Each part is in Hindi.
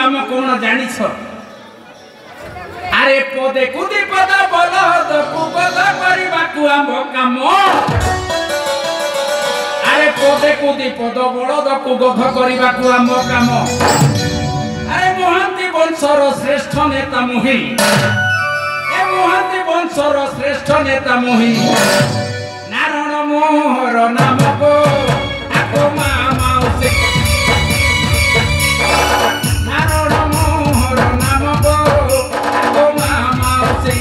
काम कौन जानी छ अरे पदे कुदी पद बोल दकु पद करबा को आम काम अरे पदे कुदी पद बोल दकु गध करबा को आम काम अरे मोहंती वंशर श्रेष्ठ नेता मोहि ए मोहंती वंशर श्रेष्ठ नेता मोहि नारायण मोहर नाम को आको मामा से नारायण मोहर नाम को आको मामा से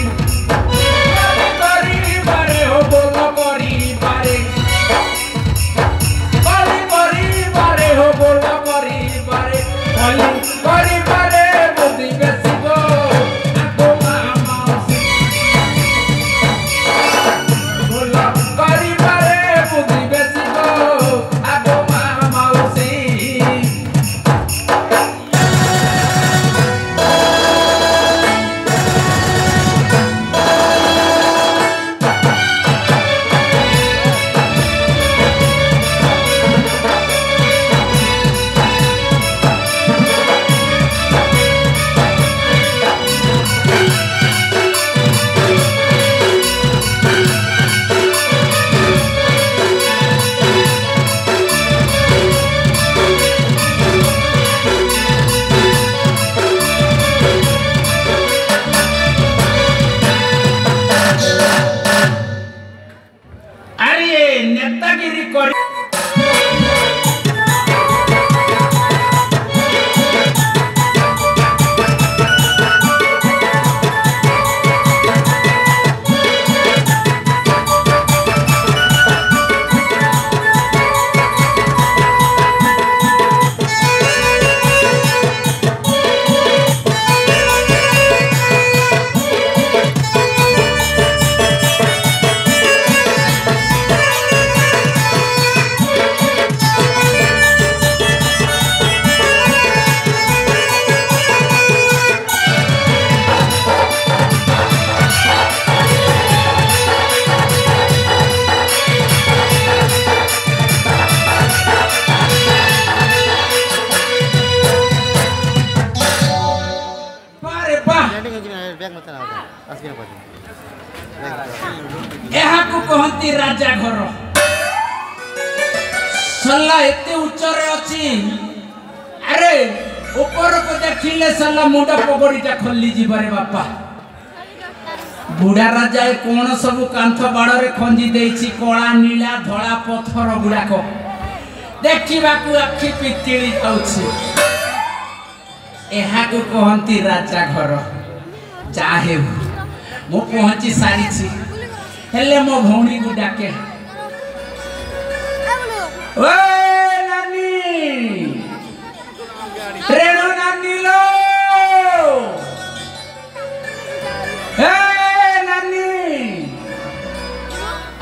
करी बारे हो बोल करी बारे हो बोल करी बारे करी बारे बुद्धि बेसी गो आको मामा से बोल करी बारे बुद्धि बेसी गो आको मामा से नेतागिरी कर कहती राजा घर सल्ला एते उच्चरे अछि अरे ऊपर को देखिले सल्ला मुंडा पगड़ीटा खोली जीवारे बापा बुढ़ा राजा कोन सब कांथ बाड़रे खंजी देछि कला नीला धला पत्थर गुड़ाक देखिबा को आखि पितिली जाउछि एहा को कहती राजा घर चाहे मु पहुंची सारी छी हेले मो भौणी को डाके ओ नानी रेणु नानी लो ए नानी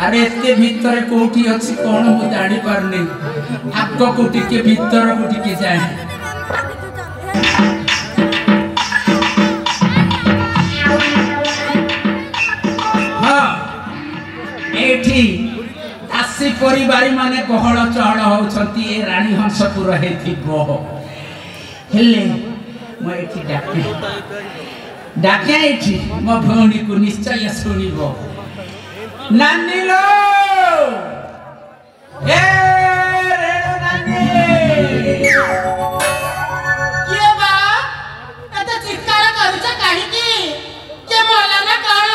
अरे एते भीतर कोठी अछि कोन मु जानि पारनी आगो कोठी के भीतर कोठी के जाए दासी परिवारी माने गहल चहल होउछंती ए रानी हंसपुर हेथिबो हेले म एठी डाके एठी म भौणी को निश्चय सुनिबो नानी लो ए रेणु नानी ये बा एत चित्कार करूछ काहे की के मोला ना कोन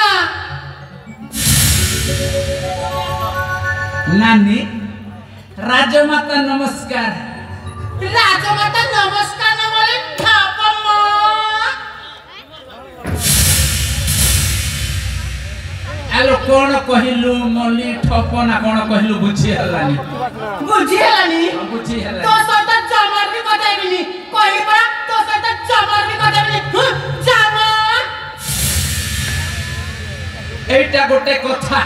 नानी राजमाता नमस्कार राजमाता नमस्कार न बोले थापम आलो कोन कहिलु मली ठपना कोन कहिलु बुझी हलानी तो सत जमर भी कटाइबिनी कहि परा तो सत जमर भी कटाइबिनी जमर एटा गोटे कथा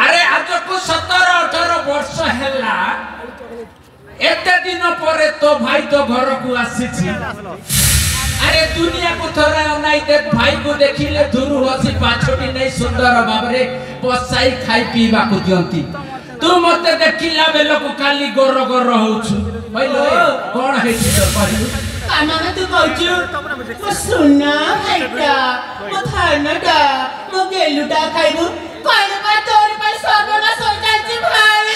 अरे आज को 17-18 वर्ष हैला एते दिन परे तो भाई तो घर को आसीछि अरे दुनिया को थोड़ा नहीं देख भाई को देखिले दूर हसी पाछोटी नहीं सुंदर भाबरे बसाई खाई पीवा को दियंती तू मते देखिला बेलो को खाली गोर गोर होछु भइलो कोन हेछि तो कहलु जाना तू कहचु मो सुना हेटा मो थानटा मो गेलुटा खाइबु कहले पर तोर पर सर्वनाश हो जाछि भाई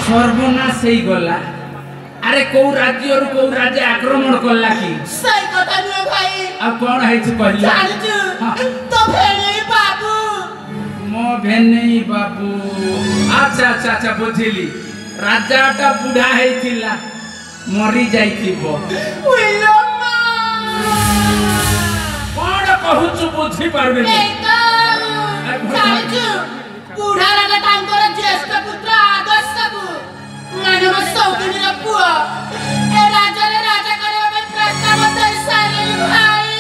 सर्वनाश ही गला अरे को राज्य और को राज्य आक्रमण करला की सही कथा नु भाई अब कौन है छु कहली जानछु तो भेने बाबू मो भेने बाबू अच्छा अच्छा अच्छा बुझिली राजाटा बुढ़ा हेतिला मरी जाइतिबो उइलो मा कौन कहूछु बुझी पारबे जानछु बुढ़ा राजा तांकर ज्येष्ठ पुत्र आदर्शकु मानव सौकिनी रा पुआ ए राजा रे राजा करबा पे प्रस्ताव दई साइली भाई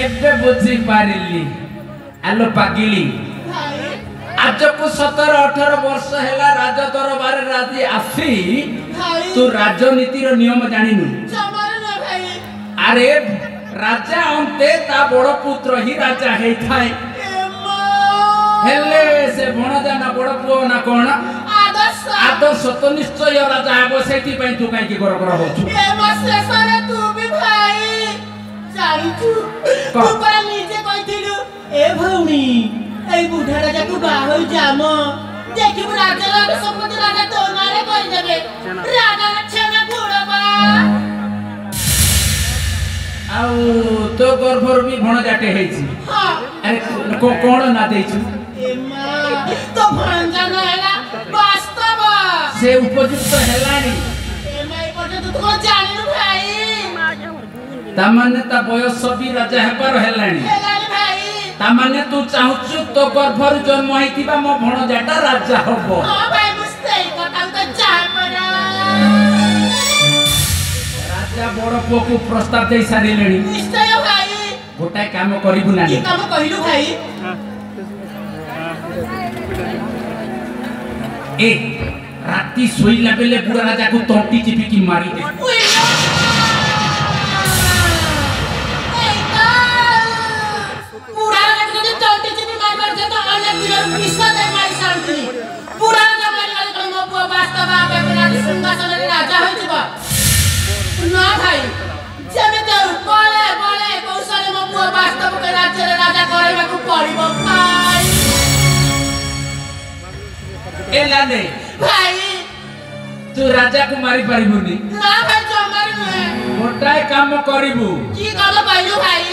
एबे बुझी पारिली आलो पागिली भाई आज को 17-18 वर्ष हैला राजा दरबार राजी आसी भाई तू राजनीति रो नियम जानिनु जमार न भाई अरे राजा अंते ता बड़ पुत्र ही राजा हे थाए हेले से भणजा ना बड़ पुओ ना कोन आदर्श तो निश्चय राजा आबो सेठी पई तू काई की कर होछु ए मसे सारे तू भी भाई जानछु तू पर नीचे कहिथिलु ए भौणी ए बुढ़ा राजा को बाहो जामो देखि राजा रा संपत्ति राजा तो मारे कर देबे राजा छना घोड़बा आउ तो गर्भर भी भणजाटे हेछि हां अरे कोन ना देछु ए मां तो भणजा न हैला वास्तव से उपयुक्त हेलानी ए माई पर तो तू जानिनु भाई तामाने ता बयस भी राजा हेपर हेलानी हेलानी भाई तामाने तू चाहुछु तो गर्भर जन्म होइतिबा मो भणजाटा राजा हबो हां भाई मुस्ते कथा तो चापरा राजा बड़ पुओ को प्रस्ताव दे सारिलेनी निश्चय भाई गोटाए काम करिबु नानी की काम कहिलु भाई ए राती सोइला बेले बुढ़ा राजा को तंटी चिपी की मारी दे पूरा राजा को तंटी चिपी मार मार दे तो अन्य बिरर पिसा दे मारी शांति पूरा राजा मारी वाले को मो पुआ वास्तव आबे बिना सिंहासन रे राजा होई जिबा ना भाई जेमे बोले बोले कौशल मो पुआ वास्तव के राज्य रे राजा करबा को पड़िबो भाई ए लाले भाई तू राजा को मारी पारिबुनी ना भाई जमार नुहे गोटाए काम करिबु की काम पाइलु भाई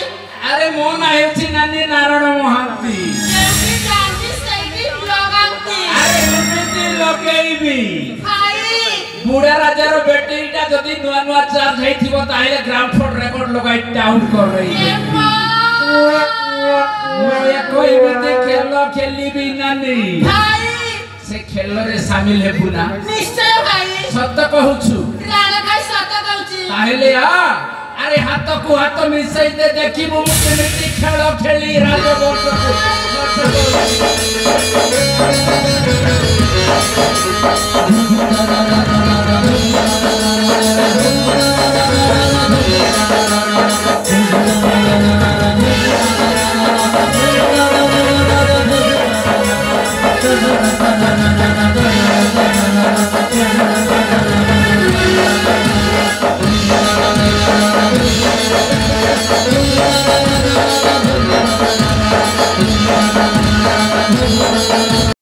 अरे मो ना हेछि नानी नारायण महांती एमपी जानी सही लगांती अरे एमपी लगेइबी भाई बुढ़ा राजा रो बेटीटा जदी नुआ नुआ चार्ज हेथिबो ताइले ग्रामफोर्ड रेकॉर्ड लगाई डाउन कर रही है मोया कोई बते खेलो खेलीबी नानी भाई से खेल रे शामिल हे पुना निश्चय भाई सत्य कहूछु राणा भाई सत कहूची ताहेले आ अरे हाथ को हाथ मिसई दे देखिबो मु केमिति खेल खेली राजबंश को